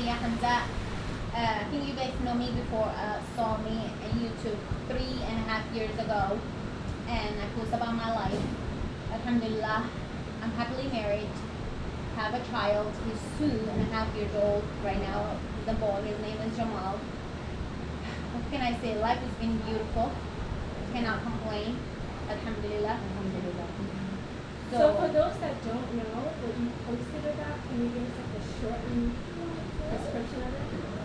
Alia Hamza. I think you guys know me before, saw me on YouTube 3.5 years ago, and I post about my life. Alhamdulillah, I'm happily married, have a child. He's 2.5 years old right now. He's a boy. His name is Jamal. What can I say? Life has been beautiful. Cannot complain. Alhamdulillah. Alhamdulillah. So for those that don't know what you posted about, can you give us like a shortened description of it?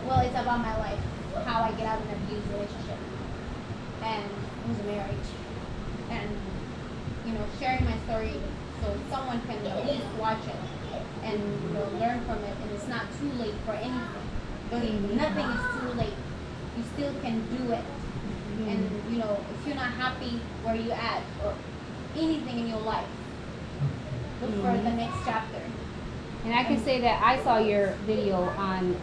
Well, it's about my life, how I get out of an abusive relationship, and it was a marriage, and sharing my story so someone can at least watch it and learn from it, and it's not too late for anything. Nothing is too late. You still can do it, and if you're not happy where you at or anything in your life, look for the next chapter. And I can say that I saw your video on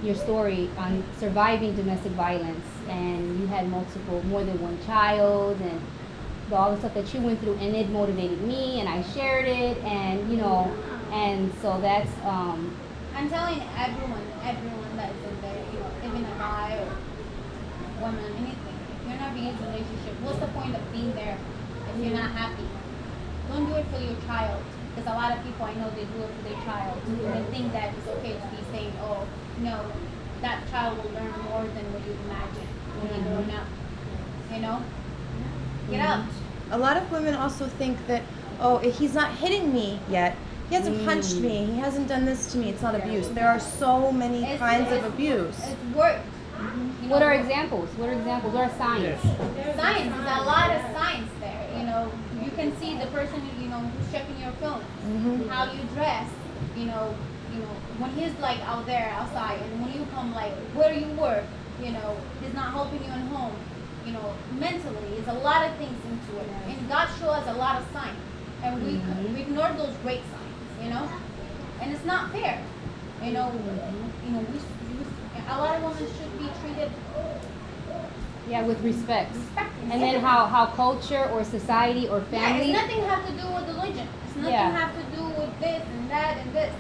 your story on surviving domestic violence, and you had more than one child, and all the stuff that you went through, and it motivated me, and I shared it, and and so that's I'm telling everyone that is in there, even a guy or woman, anything. If you're not being in a relationship, what's the point of being there if you're not happy? Don't do it for your child. Because a lot of people I know, they do it for their child. They think that it's okay to be saying, oh, no, that child will learn more than what you imagine when they're growing up. Get out. A lot of women also think that, oh, he's not hitting me yet. He hasn't punched me. He hasn't done this to me. It's not abuse. There are so many kinds of abuse. It's work. What are examples? What are signs? Science. There's a lot of science there. You can see the person who's checking your phone, how you dress. When he's like out there outside, and when you come like where you work, he's not helping you at home. Mentally, there's a lot of things into it, and God shows us a lot of signs, and we ignore those great signs. And it's not fair. A lot of women should be treated. Yeah, with respect. And then how culture or society or family. It's nothing have to do with religion. It's nothing have to do with this and that and this.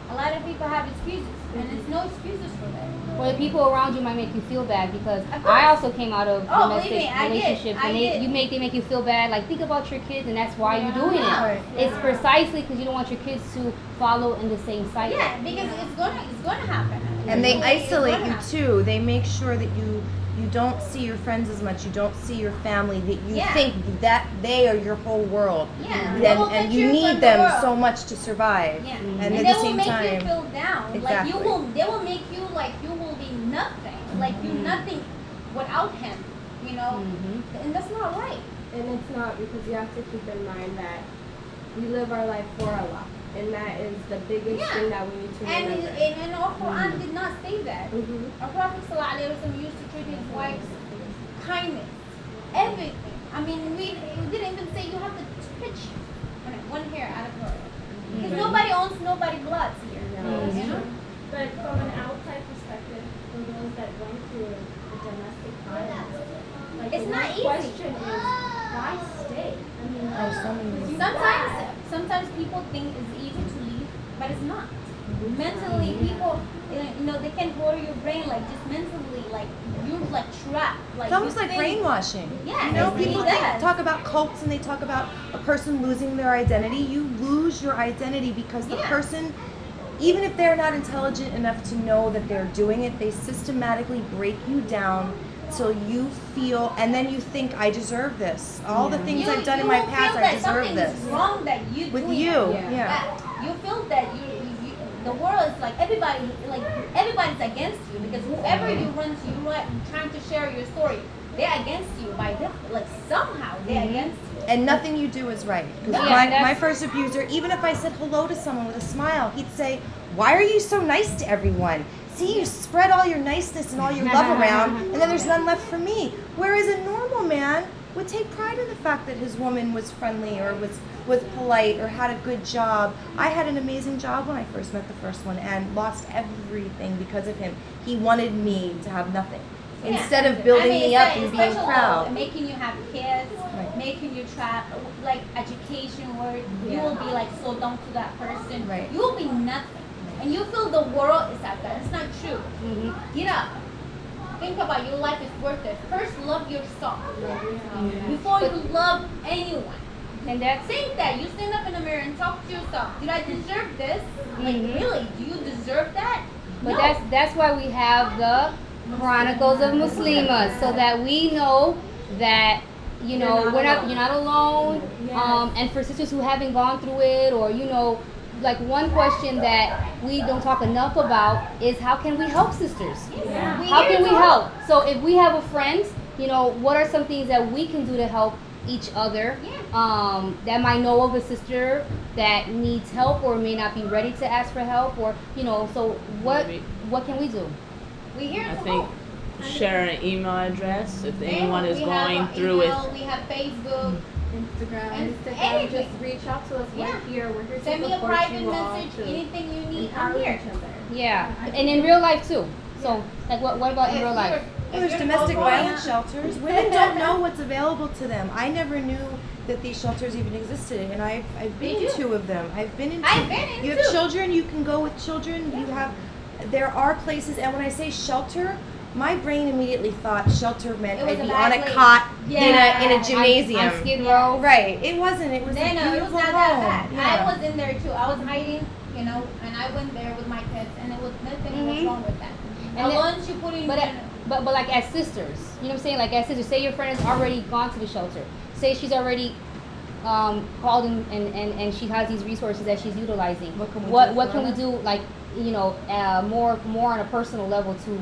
A lot of people have excuses, and it's no excuses for that. Or the people around you might make you feel bad, because I also came out of domestic relationships, and they make you feel bad. Like, think about your kids, and that's why you're doing it. It's precisely because you don't want your kids to follow in the same cycle. Yeah, because it's gonna happen. And they isolate you too. They make sure that you don't see your friends as much. You don't see your family. That you think that they are your whole world. Yeah. And you need them so much to survive. Yeah. And at they the same will make time, you feel down. Exactly. They will make you like you will be nothing. Like you nothing without him. And that's not right. And it's not, because you have to keep in mind that we live our life for Allah. And that is the biggest thing that we need to remember. And our Quran did not say that. Our Prophet ﷺ used to treat his wives kindness, everything. I mean, we didn't even say you have to pitch one hair out of her. Because nobody owns nobody bloods here. But from an outside perspective, for those that went through the domestic violence, like it's not easy. The question is, why stay? I mean, sometimes people think it's easy to leave, but it's not. Mentally, people, they can hold your brain like just mentally, like you're like trapped. Like it's almost like brainwashing. Yeah, people talk about cults, and they talk about a person losing their identity. You lose your identity because the person, even if they're not intelligent enough to know that they're doing it, they systematically break you down till you feel, and then you think, I deserve this. All the things I've done in my past, I deserve this. Something's wrong that you with doing you. You feel that the world is like everybody's against you, because whoever you run to, you're trying to share your story, they're against you by default. Like somehow they're against you. And nothing you do is right. Because my first abuser, even if I said hello to someone with a smile, he'd say, why are you so nice to everyone? See, you spread all your niceness and all your love around, and then there's none left for me. Whereas a normal man would take pride in the fact that his woman was friendly or was polite or had a good job. I had an amazing job when I first met the first one and lost everything because of him. He wanted me to have nothing. Instead of building me up and being proud. Making you have kids, making you trap, like education, where you will be like so dumb to that person. Right. You will be nothing. and you feel the world is at that. It's not true. Mhm. Get up. Think about your life is worth it. First, love yourself before you love anyone. And that's Think that you stand up in the mirror and talk to yourself. Did I deserve this? Like Mhm. really? Do you deserve that? But No. that's why we have the Chronicles of Muslimas, so that we know that you're not alone. And for sisters who haven't gone through it, or like one question that we don't talk enough about is how can we help sisters? How can we help? So if we have a friend, what are some things that we can do to help each other? That might know of a sister that needs help or may not be ready to ask for help, or so what can we do? We're here I to think help. share an email address if anyone is We have going our through it. email, we have Facebook. Instagram, anything. just reach out to us. Yeah. We're here. We're here Send to me a support private you all message. to Anything you need, empower I'm here. each other. Yeah, and in real life too. So like what about in real life? Well, there's domestic violence shelters. Women don't know what's available to them. I never knew that these shelters even existed, and I've been They in do. 2 of them. I've been in. I've been in You 2. have children. You can go with children. There are places, and when I say shelter, my brain immediately thought shelter meant It was I'd a be bad on a place. cot Yeah. in a gymnasium. On Skid Row. Right. It wasn't. It was a No, it was beautiful not home. that bad. Yeah. I was in there too. I was hiding, and I went there with my kids, and it was nothing was Mhm. wrong with that. And then- Once you put in, But like as sisters, you know what I'm saying? Like as sisters, say your friend has already gone to the shelter. Say she's already called and she has these resources that she's utilizing. What can we do What for can we her? do, like more on a personal level to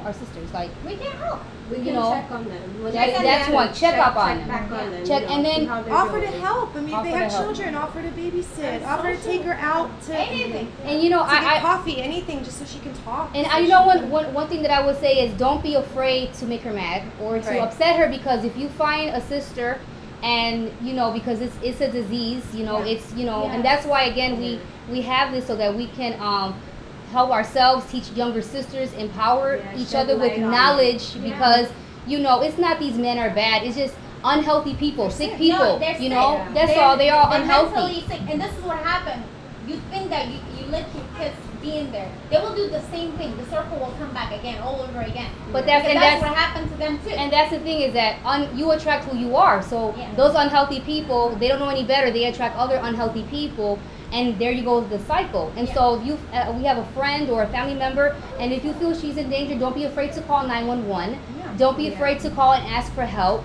our sisters, like we can help. We You can know, check on them. When that's- they that's get one. there, Check up on them. back on them. Check- and then see how they're Offer to doing. help. I mean, if Offer they to have help. children, offer to babysit. And Offer to social. take her out to Anything. and get I coffee, anything, just so she can talk. and so I, she one thing that I would say is don't be afraid to make her mad or to Right. upset her, because if you find a sister and because it's a disease, it's and that's why again we have this so that we can help ourselves, teach younger sisters, empower Yeah, each shed other with light on it. knowledge, Yeah. because it's not these men are bad, it's just unhealthy people, sick people, No, they're sick. that's all, they are They're unhealthy. mentally sick, and this is what happened. You think that you let your kids be in there, they will do the same thing. The circle will come back again, all over again. But Because that's that's what happened to them too. And that's the thing, is that you attract who you are. So Yeah. those unhealthy people, they don't know any better. They attract other unhealthy people, and there you go with the cycle. And Yeah. so if we have a friend or a family member, and if you feel she's in danger, don't be afraid to call 911. Yeah. Don't be Yeah. afraid to call and ask for help,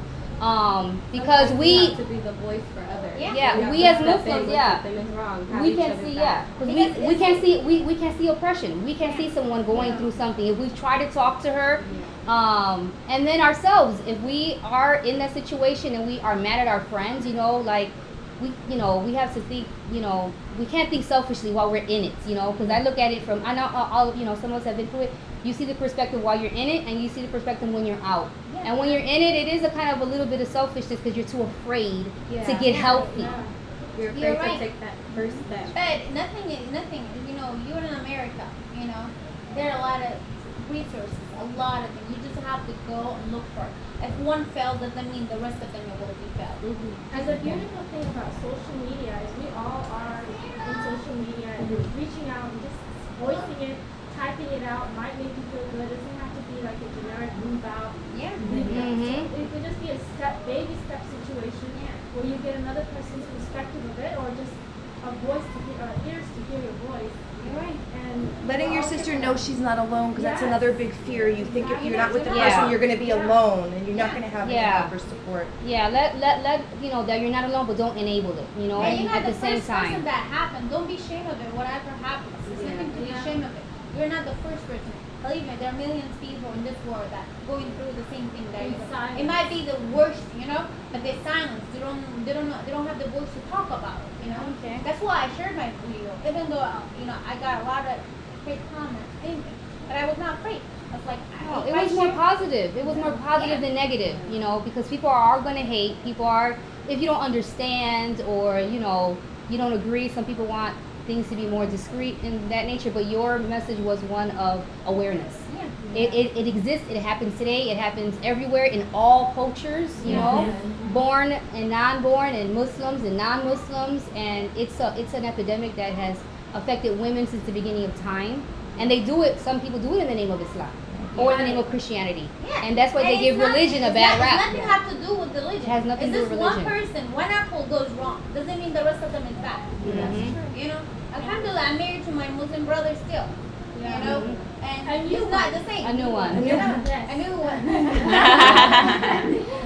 because Sometimes we have to be the voice for others. Yeah. Yeah, we have as to step in Muslims, when yeah. something is wrong, have we each can other's see, back. because Because we can it's- see we can see oppression. We can see someone going through something. If we try to talk to her, and then ourselves, if we are in that situation and we are mad at our friends, like we have to think, we can't think selfishly while we're in it, because I look at it from, I know all some of us have been through it. You see the perspective while you're in it, and you see the perspective when you're out. Yeah. And when you're in it, it is a kind of a little bit of selfishness because you're too afraid to Yeah. get healthy. Yeah. You're You're afraid right. to take that first step. But nothing, you're in America, there are a lot of resources, a lot of things. You just have to go and look for it. If one failed, doesn't mean the rest of them will be failed. Mm-hmm. And the beautiful thing about social media is we all are in social media and reaching out and just voicing it, typing it out might make you feel good. It doesn't have to be like a generic move out. Yeah. Mhm. It could just be a baby step situation where you get another person's perspective of it, or just a voice to hear, or ears to hear your voice. You're right. And Letting your sister know she's not alone, because that's Yes. another big fear. You think if you're not with the Yeah. person, you're going to be alone, and you're not going to have any Yeah. help or support. Yeah, let that you're not alone, but don't enable it. And And you're at not the same first person time. that happened. Don't be ashamed of it. Whatever happens, there's nothing to be ashamed of it. You're not the first person. Believe me, there are millions of people in this world that going through the same thing that In you. silence. It might be the worst, but they're silent. They don't have the voice to talk about it. Okay. That's why I shared my video, even though I got a lot of hate comments, anything, but I was not afraid. I was like, No, if it I was more share- positive. It was more positive Yeah. than negative, because people are going to hate. People are, if you don't understand or, you don't agree, some people want things to be more discreet in that nature, but your message was one of awareness. Yeah. It exists, it happens today, it happens everywhere in all cultures, born and non-born, and Muslims and non-Muslims, and it's an epidemic that has affected women since the beginning of time, and they do it. Some people do it in the name of Islam or in the name of Christianity, Yeah. and that's why they And give it's not- religion a it's bad not- rap. It's nothing have to do with religion. It has nothing to do It's with just one religion. person, one apple goes wrong. Doesn't mean the rest of them is bad. Mhm. You know, Alhamdulillah, I'm married to my Muslim brother still. Yeah. You know, A and new it's not one. the same. A new one. Yeah, Yes. a new one.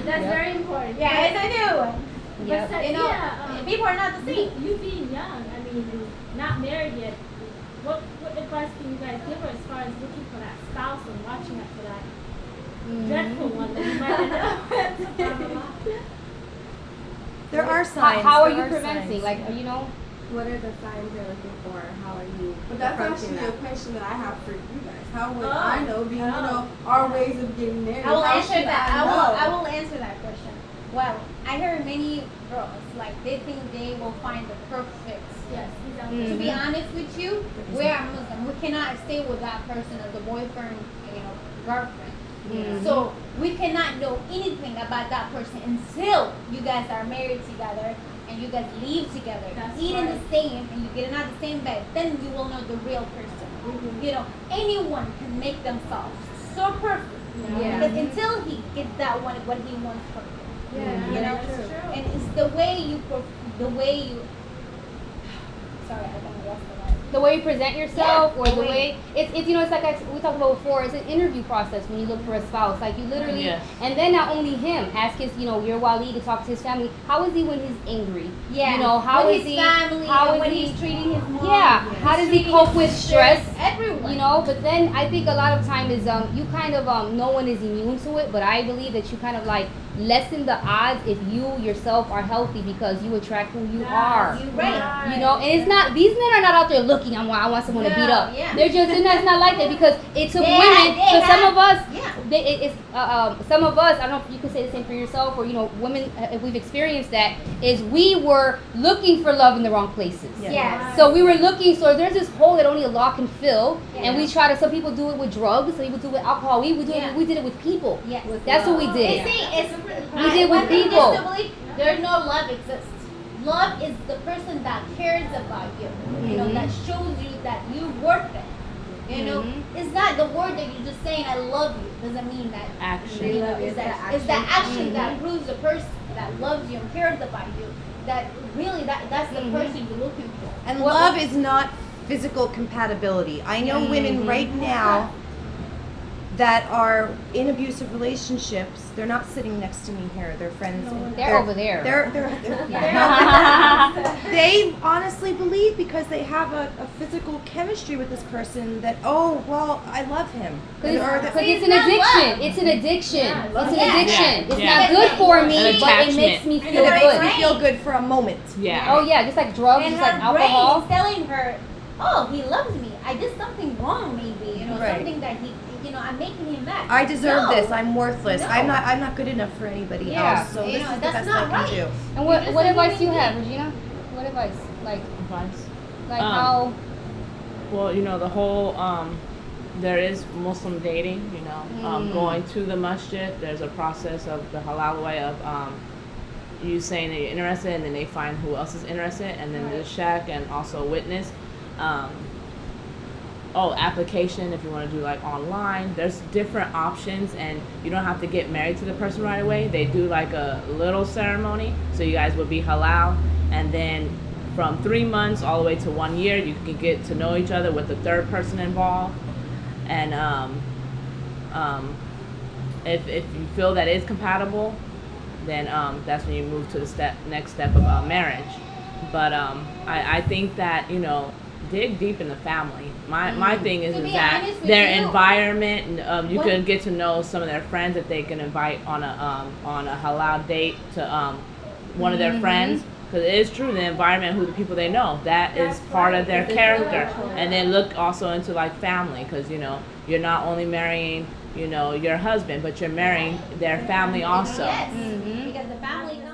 That's very important. Yeah, it's a new one. Yep. But You know, yeah, people are not the same. you being young, I mean, and not married yet, what advice can you guys give her as far as looking for that spouse and watching out for that dreadful one that you might end up with? There are How, signs. how are there you preventing? signs. Like, you know, What are the signs you're looking for? How are you But that's approaching actually a that? question that I have for you guys. How would Oh, I know, being, you oh. know, our ways of getting married? I will How answer should that. I know? I will answer that question. Well, I hear many girls like they think they will find the perfect. Yes, he's out Mm. To be Mhm. honest with you, we are Muslim. We cannot stay with that person as a boyfriend, girlfriend. Mhm. So we cannot know anything about that person until you guys are married together and you guys live together, That's eat in right. the same, and you get out the same bed. Then you will know the real person. You know, anyone can make themselves so perfect. Yeah. Because until he gets that one, what he wants from you. Yeah, You know, that's true. and it's the way you. Sorry, I don't know what's the word. the way you present yourself, Yeah, or the the way- way it's you know, it's like we talked about before. It's an interview process when you look for a spouse. Like you literally, Yes. and then not only him, ask his, your wali to talk to his family. How is he when he's angry? Yeah. You know, how with is his he? family, How and is when he? he's treating his mom. Yeah. How does he treating cope his with sisters, stress? Everyone. You know, but then I think a lot of time is you kind of no one is immune to it, but I believe that you kind of like lessen the odds if you yourself are healthy because you attract who you are. You're right. You know, and it's not, these men are not out there looking, I want someone to beat No, up. yeah. They're just, it's not like that because it took They women, have- they but some have- of us, Yeah. some of us, I don't know if you can say the same for yourself or, women, if we've experienced that, is we were looking for love in the wrong places. Yes. So we were looking, so there's this hole that only Allah can fill, and we Yeah. try to, some people do it with drugs, some people do it with alcohol, we Yeah. did it with people. Yes. That's what we did. And see, it's, We did with one thing people. is to believe there's no love exists. Love is the person that cares about you. You know, Mhm. that shows you that you're worth it. You know, Mhm. it's not the word that you're just saying "I love you" doesn't mean that. Action. You know, Love it's is that the it's the action Mhm. that proves the person that loves you and cares about you. That really that's the Mhm. person you're looking for. And What- love is not physical compatibility. I know women Mhm. right now that are in abusive relationships. They're not sitting next to me here. They're friends. and They're over there. They honestly believe because they have a physical chemistry with this person that, oh, well, I love him. Because Or that- it's, it's an not addiction. love. It's an addiction. Yeah, It's an yeah. addiction. Yeah, It's yeah. not good for An me, but it attachment. makes me And feel it makes good. me feel good for a moment. Yeah. Oh yeah, just like drugs, And just like her alcohol. brain is telling her, "Oh, he loves me. I did something wrong, maybe. You know, Right. something that I'm making him mad. I deserve No. this. I'm worthless. No. I'm not good enough for anybody Yeah. else. So You this know, is the that's best not I can right. do. And what just what a advice do you human have, Regina? What advice? Like Advice. how? Well, the whole there is Muslim dating. Going to the masjid. There's a process of the halal way of you saying that you're interested, and then they find who else is interested, and then the sheikh and also a witness. Application if you want to do like online. There's different options, and you don't have to get married to the person right away. They do like a little ceremony, so you guys will be halal, and then from 3 months all the way to 1 year, you can get to know each other with the third person involved. And if you feel that is compatible, then that's when you move to the next step of marriage. But I think that dig deep in the family. My thing is To be that honest with their you, environment. You what- could get to know some of their friends that they can invite on a halal date to one of their friends. Because it is true, the environment, who the people they know, that is part of their character. And then look also into like family, because you're not only marrying your husband, but you're marrying their family also. Yes, because the family comes